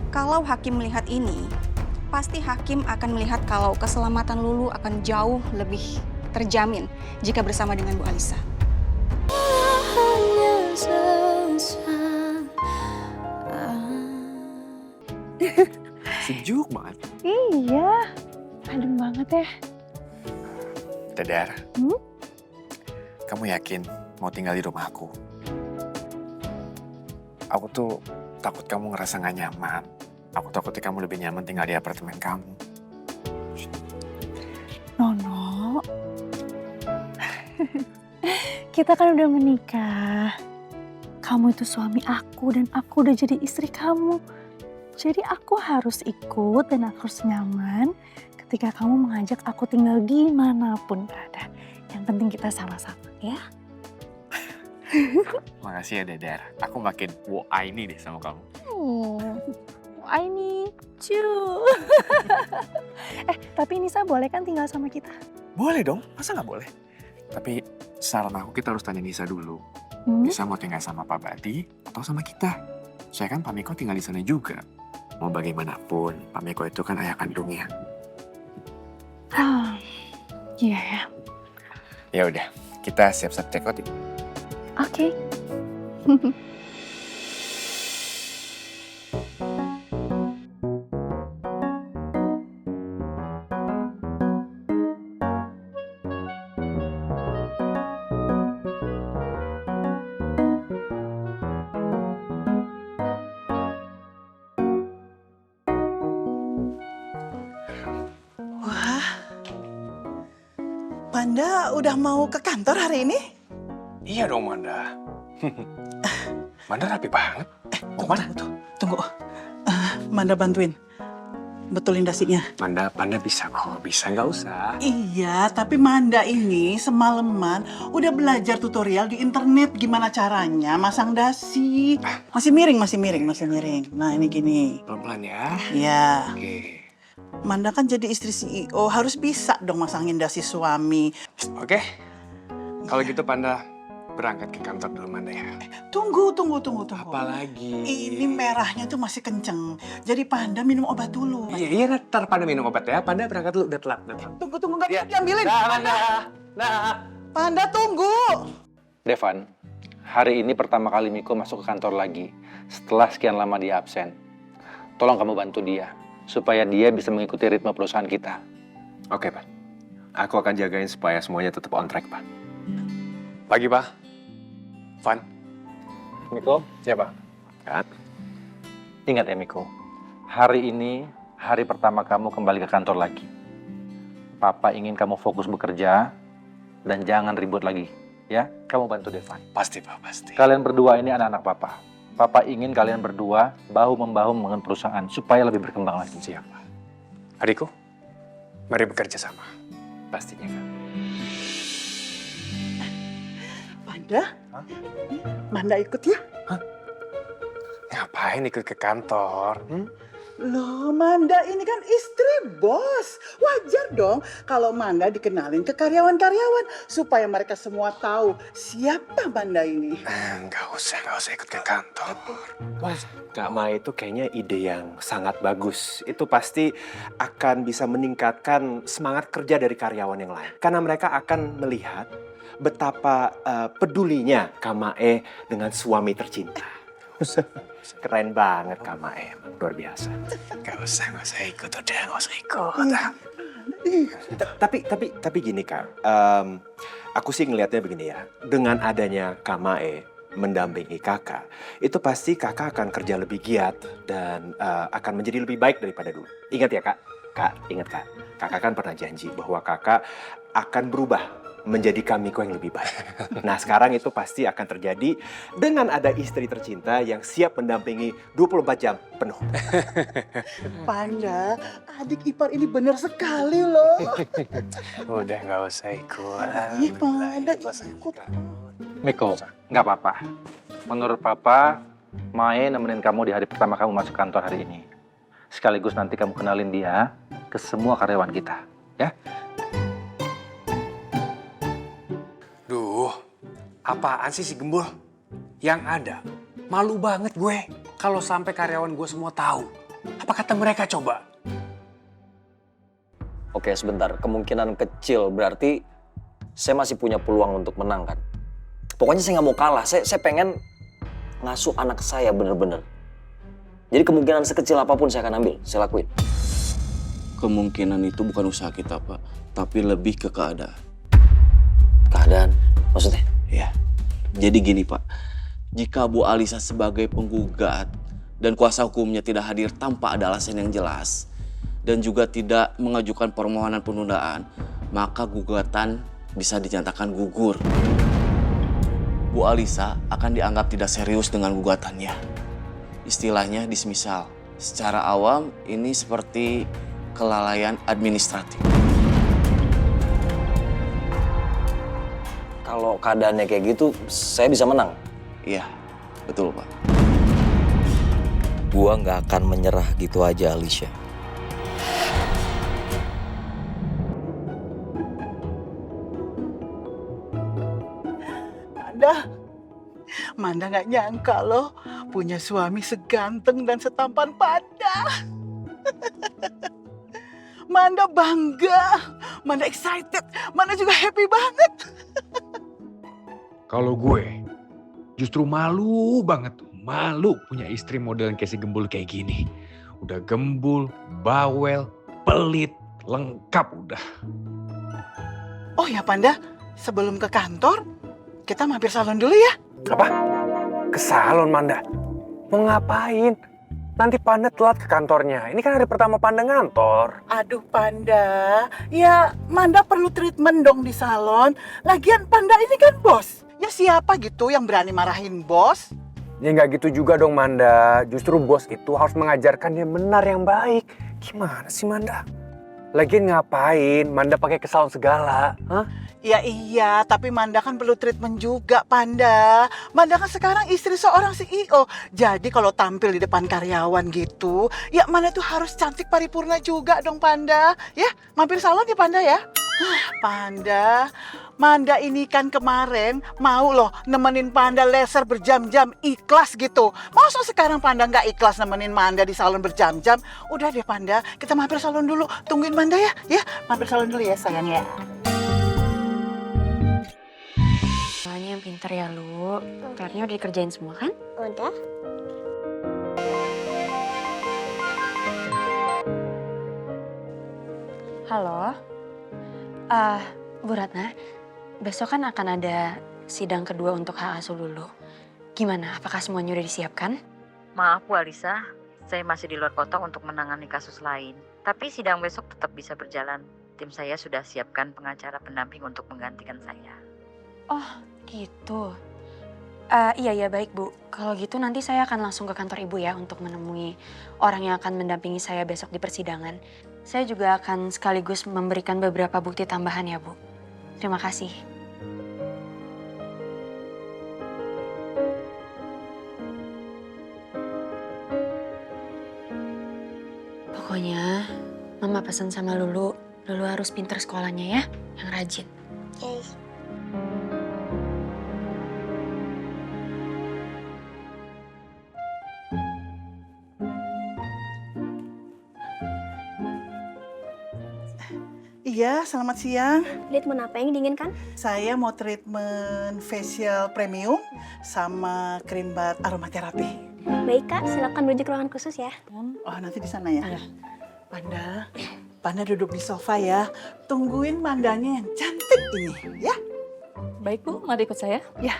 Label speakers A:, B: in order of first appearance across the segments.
A: Kalau Hakim melihat ini, pasti Hakim akan melihat kalau keselamatan Lulu akan jauh lebih terjamin jika bersama dengan Bu Alisa.
B: Sejuk banget.
C: Iya, adem banget ya.
B: Dedar, kamu yakin mau tinggal di rumah aku? Aku tuh takut kamu ngerasa gak nyaman. Aku takutnya kamu lebih nyaman tinggal di apartemen kamu.
C: Nono, kita kan udah menikah. Kamu itu suami aku dan aku udah jadi istri kamu. Jadi aku harus ikut dan aku harus nyaman ketika kamu mengajak aku tinggal dimanapun berada. Yang penting kita sama-sama ya.
B: Makasih ya Dedar, aku makin ini deh sama kamu.
C: I need you. Tapi Nisa boleh kan tinggal sama kita?
B: Boleh dong, masa gak boleh? Tapi saran aku kita harus tanya Nisa dulu. Nisa mau tinggal sama Pak Badi atau sama kita? Saya kan Pak Miko tinggal di sana juga. Mau bagaimanapun, Pak Miko itu kan ayah kandungnya.
C: Iya ya.
B: Ya udah, kita siap-siap check out yuk.
C: Oke.
D: Wah, Panda udah mau ke kantor hari ini?
B: Iya dong Manda. Manda rapi banget.
D: Tunggu. Manda bantuin. Betulin dasinya.
B: Manda bisa kok, bisa nggak usah.
D: Iya, tapi Manda ini semalaman udah belajar tutorial di internet gimana caranya masang dasi. Masih miring. Nah, ini gini.
B: Pelan-pelan ya.
D: Iya.
B: Oke.
D: Manda kan jadi istri CEO, harus bisa dong masangin dasi suami.
B: Oke. Kalau gitu Panda berangkat ke kantor dulu Manda ya.
D: Tunggu.
B: Apalagi?
D: Ini merahnya tuh masih kenceng. Jadi Panda minum obat dulu.
B: Iya, ntar Panda minum obat ya. Panda berangkat dulu, udah telat.
D: Tunggu, nggak bisa diambilin.
B: Nah.
D: Panda tunggu.
E: Devan, hari ini pertama kali Miko masuk ke kantor lagi setelah sekian lama dia absen. Tolong kamu bantu dia supaya dia bisa mengikuti ritme perusahaan kita.
B: Oke, Pak. Aku akan jagain supaya semuanya tetap on track, Pak. Pagi, Pak. Van.
E: Miko,
B: Siapa? Kan?
E: ingat ya Miko, hari ini hari pertama kamu kembali ke kantor lagi. Papa ingin kamu fokus bekerja dan jangan ribut lagi, ya. Kamu bantu Devan.
B: Pasti, Pak, pasti.
E: Kalian berdua ini anak-anak Papa. Papa ingin kalian berdua bahu-membahu dengan perusahaan supaya lebih berkembang lagi.
B: Siapa? Adikku, mari bekerja sama. Pastinya, kan?
D: Panda? Manda ikut ya?
B: Ngapain ikut ke kantor?
D: Loh, Manda ini kan istri bos. Wajar dong kalau Manda dikenalin ke karyawan-karyawan supaya mereka semua tahu siapa Manda ini.
B: Nggak usah ikut ke kantor.
F: Mas, Kak Mai itu kayaknya ide yang sangat bagus. Itu pasti akan bisa meningkatkan semangat kerja dari karyawan yang lain. Karena mereka akan melihat betapa pedulinya Kak Mae dengan suami tercinta. Keren banget Kak Mae, luar biasa.
B: Nggak usah ikut, udah nggak usah ikut.
F: Tapi gini Kak, aku sih ngelihatnya begini ya. Dengan adanya Kak Mae mendampingi kakak, itu pasti kakak akan kerja lebih giat dan akan menjadi lebih baik daripada dulu. Ingat ya Kak, ingat Kak. Kakak kan pernah janji bahwa kakak akan berubah menjadi Kamiko yang lebih baik. Nah sekarang itu pasti akan terjadi dengan ada istri tercinta yang siap mendampingi 24 jam penuh.
D: Panda, adik ipar ini benar sekali loh.
B: Udah nggak usah ikut.
D: Iya, Panda ikut.
E: Miko, nggak apa-apa. Menurut Papa, Mae nemenin kamu di hari pertama kamu masuk kantor hari ini. Sekaligus nanti kamu kenalin dia ke semua karyawan kita, ya?
B: Duh, apaan sih si Gembul? Yang ada, malu banget gue kalau sampai karyawan gue semua tahu Apa kata mereka coba?
G: Oke, sebentar. Kemungkinan kecil berarti saya masih punya peluang untuk menang kan? Pokoknya saya nggak mau kalah. Saya pengen ngasuh anak saya bener-bener. Jadi kemungkinan sekecil apapun saya akan ambil, saya lakuin.
H: Kemungkinan itu bukan usaha kita, Pak. Tapi lebih ke keadaan.
G: Keadaan? Maksudnya?
H: Ya. Jadi gini, Pak. Jika Bu Alisa sebagai penggugat dan kuasa hukumnya tidak hadir tanpa ada alasan yang jelas dan juga tidak mengajukan permohonan penundaan, maka gugatan bisa dinyatakan gugur. Bu Alisa akan dianggap tidak serius dengan gugatannya. Istilahnya dismisal. Secara awam ini seperti kelalaian administratif.
G: Kalau keadaannya kayak gitu, saya bisa menang.
H: Iya, betul Pak.
G: Gua nggak akan menyerah gitu aja, Alicia.
D: Manda nggak nyangka loh punya suami seganteng dan setampan Panda. Manda bangga, Manda excited, Manda juga happy banget.
I: Kalau gue justru malu banget, malu punya istri model yang kayak si Gembul kayak gini. Udah gembul, bawel, pelit, lengkap udah.
D: Oh ya Panda, sebelum ke kantor, kita mampir salon dulu ya.
B: Apa? Ke salon, Manda? Mau ngapain? Nanti Panda telat ke kantornya. Ini kan hari pertama Panda ngantor.
D: Aduh Panda, ya Manda perlu treatment dong di salon. Lagian Panda ini kan bos. Ya siapa gitu yang berani marahin bos?
B: Ya nggak gitu juga dong, Manda. Justru bos itu harus mengajarkan yang benar, yang baik. Gimana sih, Manda? Lagian ngapain Manda pakai ke salon segala? Hah?
D: Ya iya, tapi Manda kan perlu treatment juga, Panda. Manda kan sekarang istri seorang CEO. Jadi kalau tampil di depan karyawan gitu, ya Manda tuh harus cantik paripurna juga dong, Panda. Ya, mampir salon ya, Panda ya. Panda, Manda ini kan kemarin mau loh nemenin Panda laser berjam-jam, ikhlas gitu. Masa sekarang Panda nggak ikhlas nemenin Manda di salon berjam-jam? Udah deh Panda, kita mampir salon dulu. Tungguin Manda ya. Ya, mampir salon dulu ya sayang ya.
J: Soalnya yang pinter ya lu. PR-nya udah dikerjain semua kan?
K: Udah.
J: Halo. Bu Ratna, besok kan akan ada sidang kedua untuk hak asuh Lulu. Gimana? Apakah semuanya udah disiapkan?
L: Maaf Bu Alisa, saya masih di luar kota untuk menangani kasus lain. Tapi sidang besok tetap bisa berjalan. Tim saya sudah siapkan pengacara pendamping untuk menggantikan saya.
J: Oh, gitu. Iya baik Bu. Kalau gitu nanti saya akan langsung ke kantor Ibu ya untuk menemui orang yang akan mendampingi saya besok di persidangan. Saya juga akan sekaligus memberikan beberapa bukti tambahan ya Bu. Terima kasih. Pokoknya Mama pesan sama Lulu harus pinter sekolahnya ya, yang rajin.
K: Yes.
D: Iya, selamat siang.
K: Treatment apa yang diinginkan?
D: Saya mau treatment facial premium sama krim bat aromaterapi.
K: Baik Kak, silakan menuju ke ruangan khusus ya.
D: Oh, nanti di sana ya. Panda duduk di sofa ya. Tungguin Mandanya yang cantik ini, ya.
C: Baik Bu, mari ikut saya.
D: Ya.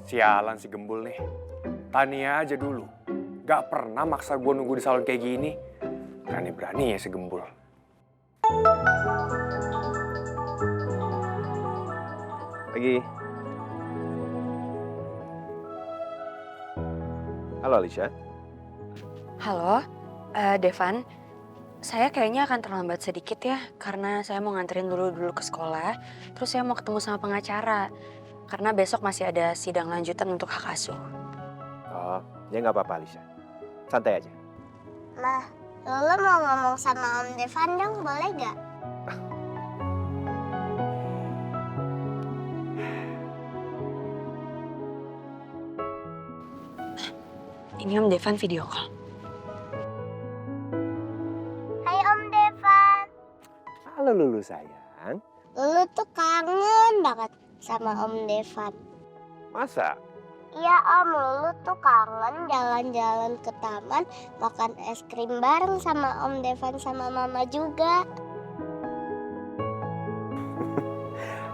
B: Sialan si Gembul nih. Tania aja dulu. Gak pernah maksa gue nunggu di salon kayak gini. Berani-berani ya si Gembul.
F: Pagi. Halo Alicia.
J: Halo, Devan. Saya kayaknya akan terlambat sedikit ya, karena saya mau nganterin dulu ke sekolah. Terus saya mau ketemu sama pengacara, karena besok masih ada sidang lanjutan untuk hak asuh.
F: Oh, ya nggak apa-apa Alicia. Santai aja.
K: Ma, Lolo mau ngomong sama Om Devan dong, boleh gak?
J: Ini Om Devan video call.
K: Hai Om Devan.
F: Halo Lulu sayang.
K: Lulu tuh kangen banget sama Om Devan.
F: Masa?
K: Iya Om, Lulu tuh kangen jalan-jalan ke taman, makan es krim bareng sama Om Devan sama Mama juga.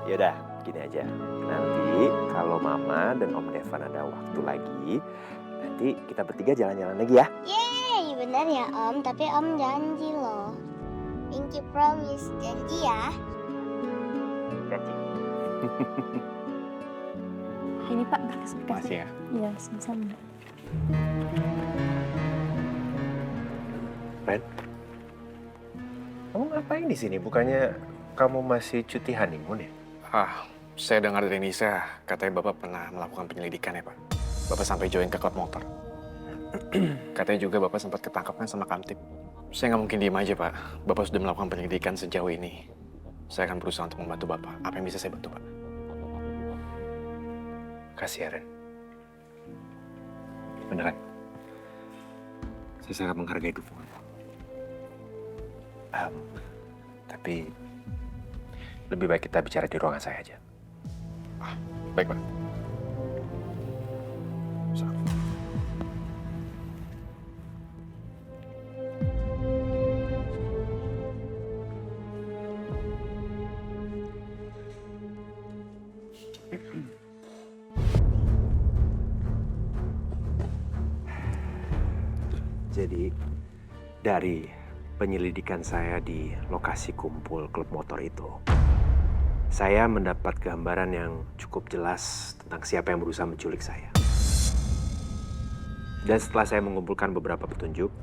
F: Yaudah, gini aja. Nanti kalau Mama dan Om Devan ada waktu lagi, nanti kita bertiga jalan-jalan lagi ya.
K: Yeay, benar ya Om, tapi Om janji loh. Pinky promise, janji ya.
F: Janji.
C: Ini Pak, berkas-berkas.
B: Makasih ya.
C: Iya, sama-sama.
F: Ren, kamu ngapain di sini? Bukannya kamu masih cuti honeymoon ya?
B: Saya dengar dari Nisa, katanya Bapak pernah melakukan penyelidikan ya Pak. Bapak sampai join ke klub motor. Katanya juga Bapak sempat ketangkap kan sama Kamtip. Saya nggak mungkin diem aja Pak. Bapak sudah melakukan penyelidikan sejauh ini. Saya akan berusaha untuk membantu Bapak. Apa yang bisa saya bantu Pak?
F: Kasih ya, Ren.
B: Beneran. Saya sangat menghargai dukungan.
F: Tapi lebih baik kita bicara di ruangan saya aja.
B: Baik Pak.
F: Jadi dari penyelidikan saya di lokasi kumpul klub motor itu, saya mendapat gambaran yang cukup jelas tentang siapa yang berusaha menculik saya. Dan setelah saya mengumpulkan beberapa petunjuk,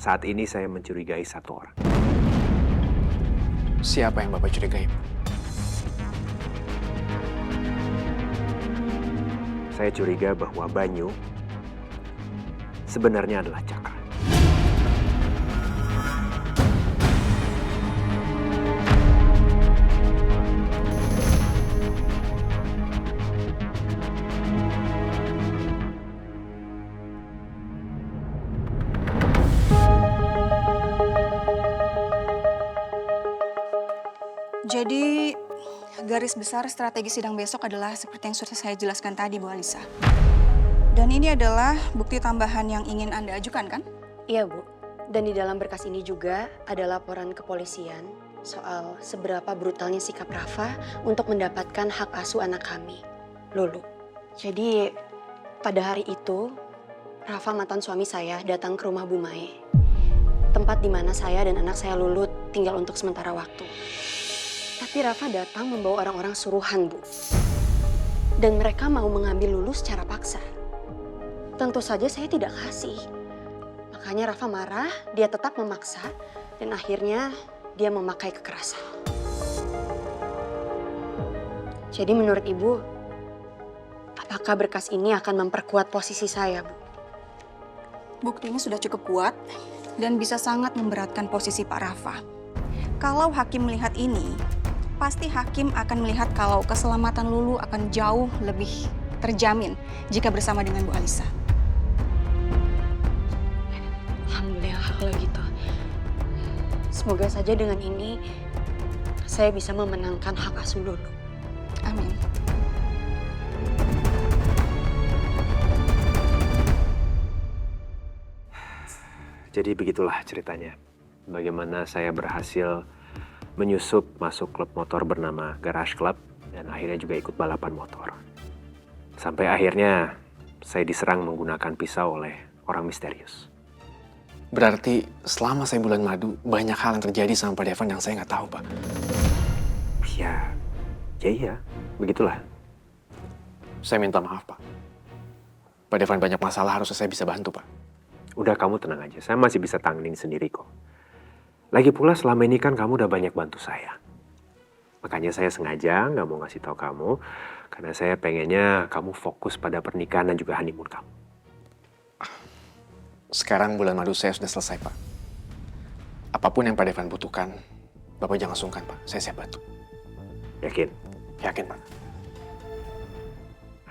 F: saat ini saya mencurigai satu orang.
B: Siapa yang Bapak curigai?
F: Saya curiga bahwa Banyu sebenarnya adalah Cakra.
A: Jadi, garis besar strategi sidang besok adalah seperti yang sudah saya jelaskan tadi, Bu Alisa. Dan ini adalah bukti tambahan yang ingin Anda ajukan, kan?
J: Iya, Bu. Dan di dalam berkas ini juga ada laporan kepolisian soal seberapa brutalnya sikap Rafa untuk mendapatkan hak asuh anak kami, Lulu. Jadi, pada hari itu, Rafa mantan suami saya datang ke rumah Bu Mae. Tempat di mana saya dan anak saya Lulu tinggal untuk sementara waktu. Tapi Rafa datang membawa orang-orang suruhan, Bu. Dan mereka mau mengambil Lulu secara paksa. Tentu saja saya tidak kasih. Makanya Rafa marah, dia tetap memaksa, dan akhirnya dia memakai kekerasan. Jadi menurut Ibu, apakah berkas ini akan memperkuat posisi saya, Bu?
A: Buktinya sudah cukup kuat dan bisa sangat memberatkan posisi Pak Rafa. Kalau hakim melihat ini, pasti hakim akan melihat kalau keselamatan Lulu akan jauh lebih terjamin jika bersama dengan Bu Alisa.
J: Alhamdulillah kalau gitu. Semoga saja dengan ini saya bisa memenangkan hak asuh Lulu.
A: Amin.
F: Jadi begitulah ceritanya. Bagaimana saya berhasil menyusup masuk klub motor bernama Garage Club dan akhirnya juga ikut balapan motor. Sampai akhirnya saya diserang menggunakan pisau oleh orang misterius.
B: Berarti selama saya bulan madu, banyak hal yang terjadi sama Pak Devan yang saya nggak tahu, Pak.
F: Ya iya, begitulah.
B: Saya minta maaf, Pak. Pak Devan banyak masalah, harusnya saya bisa bantu, Pak.
F: Udah, kamu tenang aja, saya masih bisa tanganin sendiri kok. Lagi pula selama ini kan kamu udah banyak bantu saya. Makanya saya sengaja nggak mau ngasih tahu kamu, karena saya pengennya kamu fokus pada pernikahan dan juga honeymoon kamu.
B: Sekarang bulan madu saya sudah selesai, Pak. Apapun yang Pak Devan butuhkan, Bapak jangan sungkan, Pak. Saya siap bantu.
F: Yakin?
B: Yakin, Pak.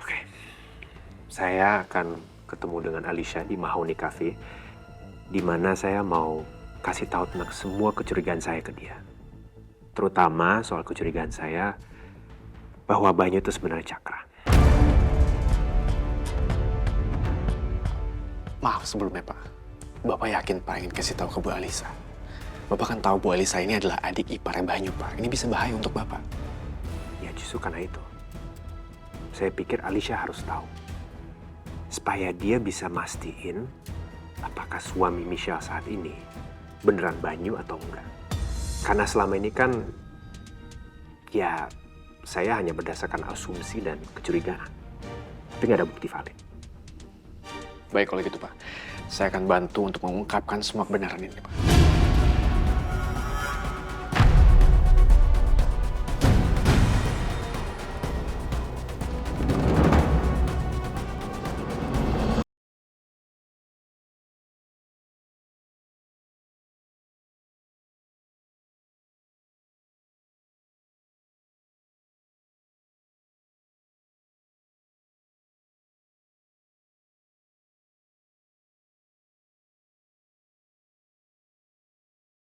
F: Oke. Saya akan ketemu dengan Alicia di Mahoni Cafe, di mana saya mau kasih tahu tentang semua kecurigaan saya ke dia. Terutama soal kecurigaan saya bahwa bayinya itu sebenarnya Cakra.
B: Maaf sebelumnya Pak. Bapak yakin Pak ingin kasih tahu ke Bu Alisa? Bapak kan tahu Bu Alisa ini adalah adik iparnya Banyu Pak. Ini bisa bahaya untuk Bapak.
F: Ya justru karena itu, saya pikir Alicia harus tahu. Supaya dia bisa mastiin apakah suami Michelle saat ini beneran Banyu atau enggak. Karena selama ini kan, ya saya hanya berdasarkan asumsi dan kecurigaan. Tapi nggak ada bukti valid.
B: Baik kalau gitu Pak. Saya akan bantu untuk mengungkapkan semua kebenaran ini Pak.